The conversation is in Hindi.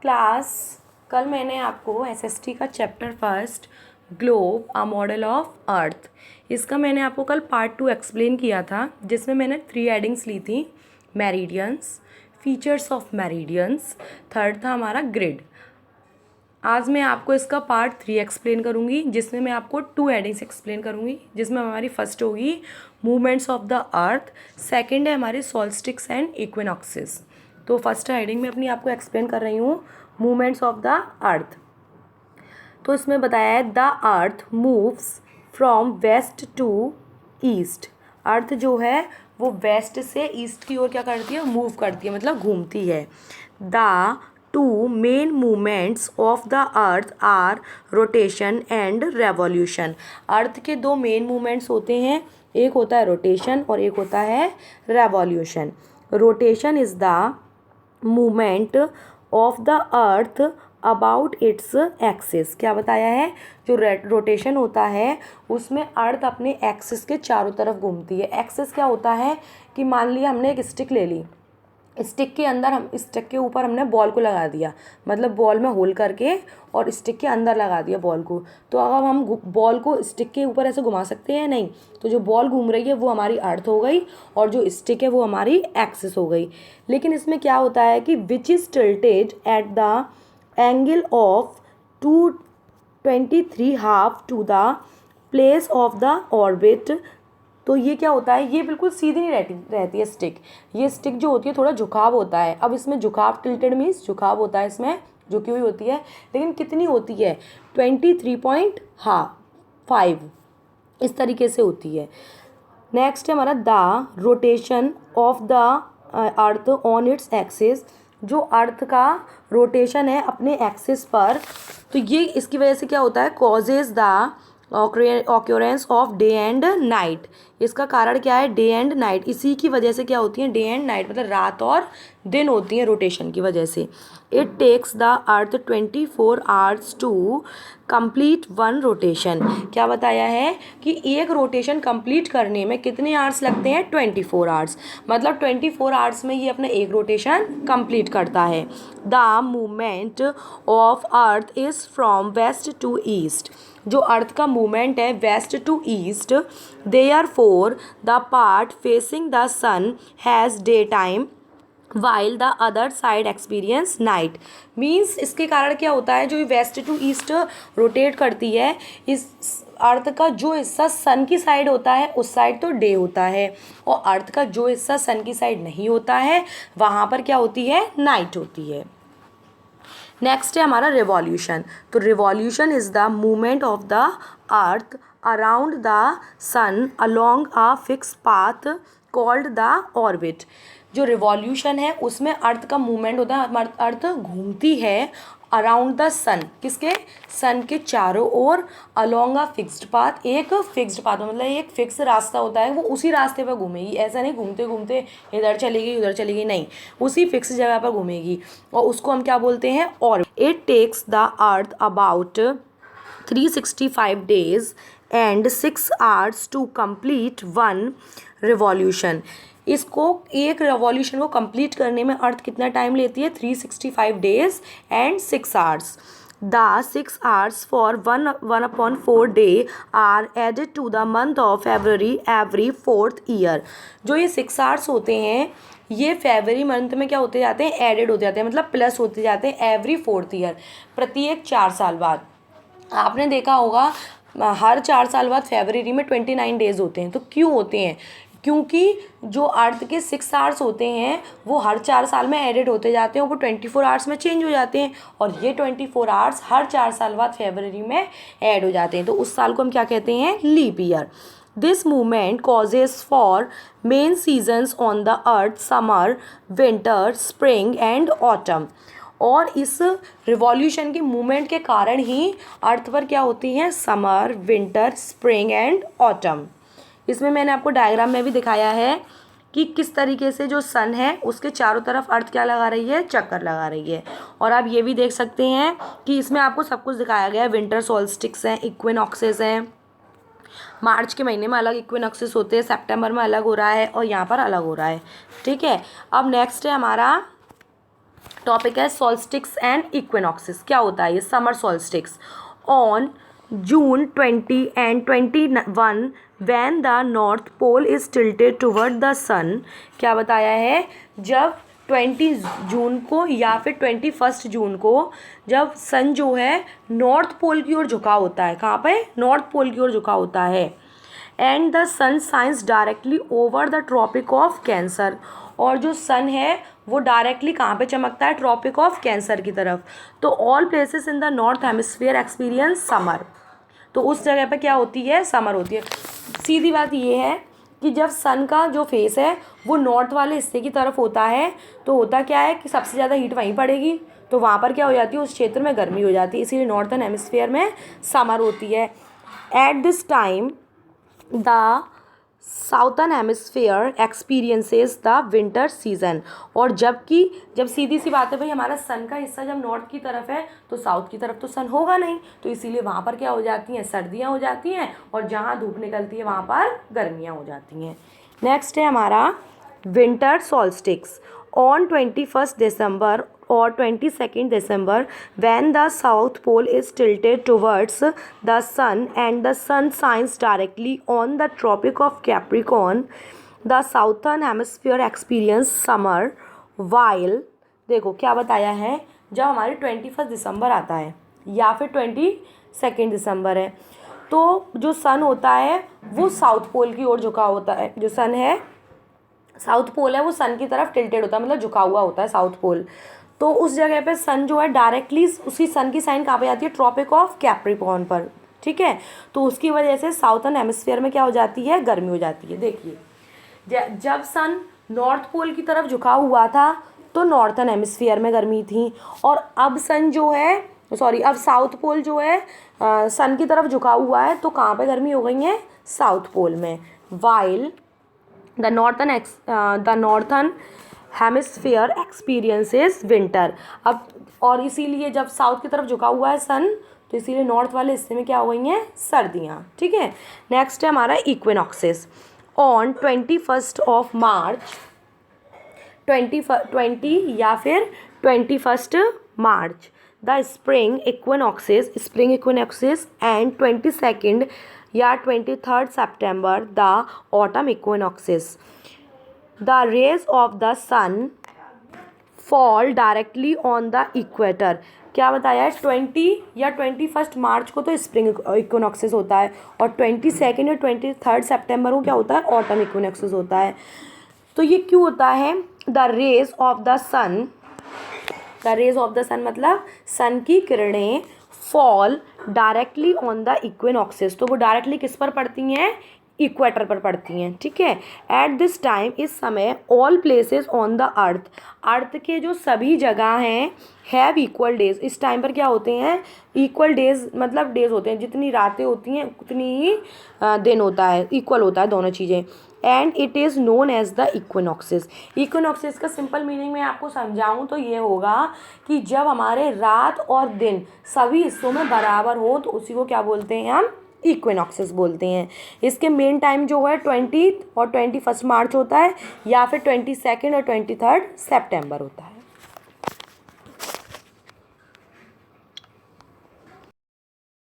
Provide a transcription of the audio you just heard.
क्लास कल मैंने आपको एसएसटी का chapter first globe a model of earth, इसका मैंने आपको कल पार्ट 2 एक्सप्लेन किया था, जिसमें मैंने 3 हेडिंग्स ली थी। Meridians, features of meridians, third था हमारा ग्रिड। आज मैं आपको इसका पार्ट 3 एक्सप्लेन करूंगी, जिसमें मैं आपको 2 हेडिंग्स एक्सप्लेन करूंगी, जिसमें हमारी फर्स्ट होगी movements of the earth, second है हमारे सॉल्स्टिक्स एंड इक्विनॉक्सेस। तो फर्स्ट हेडिंग में अपनी आपको एक्सप्लेन कर रही हूँ मूवमेंट्स ऑफ द अर्थ। तो इसमें बताया है the earth moves from west to east. Earth जो है वो वेस्ट से ईस्ट की ओर क्या करती है, मूव करती है, मतलब घूमती है। The two main movements of the earth are rotation and revolution. Earth के 2 मेन मूवमेंट्स होते हैं, एक होता है रोटेशन और एक होता है revolution. Rotation is the movement of the earth about its axis. क्या बताया है, जो रोटेशन होता है उसमें अर्थ अपने एक्सिस के चारों तरफ घूमती है। एक्सिस क्या होता है कि मान लिया हमने एक स्टिक ले ली, स्टिक के अंदर हम स्टिक के ऊपर हमने बॉल को लगा दिया, मतलब बॉल में होल करके और स्टिक के अंदर लगा दिया बॉल को। तो अगर हम बॉल को स्टिक के ऊपर ऐसे घुमा सकते हैं नहीं, तो जो बॉल घूम रही है वो हमारी अर्थ हो गई और जो स्टिक है वो हमारी एक्सिस हो गई। लेकिन इसमें क्या होता है कि which is tilted at the angle of 223 half to the place of the orbit. तो ये क्या होता है, ये बिल्कुल सीधी नहीं रहती है स्टिक। ये स्टिक जो होती है थोड़ा झुकाव होता है। अब इसमें झुकाव, टिल्टेड मीन्स झुकाव होता है, इसमें झुकी हुई होती है। लेकिन कितनी होती है, 23.5 इस तरीके से होती है। नेक्स्ट है हमारा the rotation of the earth on its axis. जो अर्थ का रोटेशन है अपने एक्सिस पर, तो ये इसकी वजह से क्या होता है, causes the occurrence of day and night. इसका कारण क्या है, डे एंड नाइट। इसी की वजह से क्या होती है, डे एंड नाइट, मतलब रात और दिन होती है रोटेशन की वजह से। It takes the earth 24 hours to complete one rotation. क्या बताया है कि एक रोटेशन कंप्लीट करने में कितने आवर्स लगते हैं, 24 आवर्स। मतलब 24 आवर्स में ये अपना एक रोटेशन कंप्लीट करता है। The movement of earth is from west to east. जो अर्थ का मूवमेंट है west to east, therefore the part facing the sun has day time while the other side experience night. Means इसके कारण क्या होता है, जो वेस्ट टू ईस्ट रोटेट करती है, इस अर्थ का जो हिस्सा सन की साइड होता है उस साइड तो डे होता है, और अर्थ का जो हिस्सा सन की साइड नहीं होता है वहाँ पर क्या होती है, नाइट होती है। नेक्स्ट है हमारा रिवॉल्यूशन। तो revolution is the movement of the earth around the sun along a fix path called the orbit. जो रिवॉल्यूशन है उसमें अर्थ का मूवमेंट होता है, अर्थ घूमती है अराउंड द सन, किसके, सन के चारों ओर, अलोंग अ फिक्स्ड पाथ। एक फिक्स्ड पाथ मतलब एक फिक्स रास्ता होता है, वो उसी रास्ते पर घूमेगी, ऐसा नहीं घूमते घूमते इधर चलेगी उधर चलेगी, नहीं, उसी फिक्स जगह पर घूमेगी, और उसको हम क्या बोलते हैं, और it takes the earth about 365 days and 6 hours to complete one revolution। इसको एक रेवोल्यूशन को कंप्लीट करने में अर्थ कितना टाइम लेती है, 365 days and 6 hours। The 6 hours for 1/4 day are added to the month of February every 4th year। जो ये 6 hours होते हैं ये फरवरी मंथ में क्या होते जाते हैं, एडेड होते जाते हैं, मतलब प्लस होते जाते हैं एवरी 4th ईयर, प्रत्येक 4 साल बाद। आपने देखा होगा हर 4 साल बाद फरवरी में 29 डेज होते हैं। तो क्यों होते हैं, क्योंकि जो अर्थ के 6 आवर्स होते हैं वो हर 4 साल में एडेड होते जाते हैं, वो 24 आवर्स में चेंज हो जाते हैं, और ये 24 आवर्स हर 4 साल बाद फरवरी में ऐड हो जाते हैं। तो उस साल को हम क्या कहते हैं, leap year. This movement causes four main seasons on the earth summer, winter, spring and autumn. और इस रिवॉल्यूशन की मूवमेंट के कारण ही अर्थ पर क्या होती हैं, summer, winter, spring and autumn. इसमें मैंने आपको डायग्राम में भी दिखाया है कि किस तरीके से जो सन है उसके चारों तरफ अर्थ क्या लगा रही है, चक्कर लगा रही है। और आप ये भी देख सकते हैं कि इसमें आपको सब कुछ दिखाया गया है, विंटर सोल्स्टिक्स हैं, इक्विनॉक्सेस हैं, मार्च के महीने में अलग इक्विनॉक्सेस होते हैं, सितंबर में अलग हो रहा है और यहाँ पर अलग हो रहा है, ठीक है। अब नेक्स्ट है हमारा टॉपिक है सॉल्स्टिक्स एंड इक्विनॉक्सेस। क्या होता है ये summer solstice? On June 20 and 21 when the north pole is tilted toward the sun. क्या बताया है? जब 20 जून को या फिर 21 जून को जब सन जो है नॉर्थ पोल की ओर झुका होता है। कहाँ पे? नॉर्थ पोल की ओर झुका होता है। And the sun shines directly over the Tropic of Cancer. और जो सन है वो डायरेक्टली कहाँ पे चमकता है? ट्रॉपिक ऑफ कैंसर की तरफ। तो all places in the north hemisphere experience summer. तो उस जगह पे क्या होती है? समर होती है। सीधी बात ये है कि जब सन का जो फेस है वो नॉर्थ वाले हिस्से की तरफ होता है तो होता क्या है कि सबसे ज़्यादा हीट वहीं पड़ेगी, तो वहाँ पर क्या हो जाती है? उस क्षेत्र में गर्मी हो जाती है, इसीलिए नॉर्थन हेमिस्फीयर में समर होती है। At this time the southern hemisphere experiences the winter season. और जब सीधी सी बात है भाई, हमारा सन का हिस्सा जब नॉर्थ की तरफ है तो साउथ की तरफ तो सन होगा नहीं, तो इसीलिए वहाँ पर क्या हो जाती हैं? सर्दियाँ हो जाती हैं, और जहाँ धूप निकलती है वहाँ पर गर्मियाँ हो जाती हैं। नेक्स्ट है हमारा winter solstice. On 21 December or 22 December when the south pole is tilted towards the sun and the sun shines directly on the tropic of Capricorn, the southern hemisphere experience summer while देखो क्या बताया है, जब हमारे 21 दिसंबर आता है या फिर 22 दिसंबर है तो जो सन होता है वो साउथ पोल की ओर झुका होता है। जो सन है साउथ पोल है वो सन की तरफ टिल्टेड होता है, मतलब झुका हुआ होता है साउथ पोल। तो उस जगह पे सन जो है डायरेक्टली उसकी सन की साइन कहाँ पे आती है? ट्रॉपिक ऑफ कैप्रिकॉर्न पर। ठीक है, तो उसकी वजह से साउथर्न हेमिस्फीयर में क्या हो जाती है? गर्मी हो जाती है। देखिए जब सन नॉर्थ पोल की तरफ झुका हुआ था तो नॉर्थन हेमिस्फीयर में गर्मी थी, और अब सन जो है अब साउथ पोल जो है सन की तरफ झुका हुआ है तो कहाँ पे गर्मी हो गई है? साउथ पोल में। While the northern hemisphere experiences winter. अब और इसीलिए जब साउथ की तरफ झुका हुआ है सन तो इसीलिए नॉर्थ वाले हिस्से में क्या हो गई हैं? सर्दियाँ। ठीक है, नेक्स्ट है हमारा इक्विनॉक्सेस। ऑन 21 मार्च 20 या फिर 21 March the spring equinoxes and 22 या 23 September the autumn equinoxes. The rays of the sun fall directly on the equator. क्या बताया है? 20 या 21 मार्च को तो स्प्रिंग इक्विनॉक्सेस होता है, और 22 या 23 सितंबर को क्या होता है? ऑटम इक्विनॉक्सेस होता है। तो ये क्यों होता है? द रेज ऑफ द सन मतलब सन की किरणें fall directly on the equinoxes, तो वो डायरेक्टली किस पर पड़ती हैं? इक्वेटर पर पड़ती हैं। ठीक है, एट दिस टाइम इस समय ऑल प्लेसेस ऑन द अर्थ के जो सभी जगह हैं हैव इक्वल डेज। इस टाइम पर क्या होते हैं? इक्वल डेज, मतलब डेज होते हैं, जितनी रातें होती हैं उतनी ही दिन होता है, इक्वल होता है दोनों चीज़ें। And it is known as the equinoxes. Equinoxes का सिंपल मीनिंग मैं आपको समझाऊँ तो ये होगा कि जब हमारे रात और दिन सभी हिस्सों में बराबर हो तो उसी को क्या बोलते हैं? हम इक्विनॉक्सेस बोलते हैं। इसके मेन टाइम जो है 20 और 21 मार्च होता है, या फिर 22 और 23 सितंबर होता है।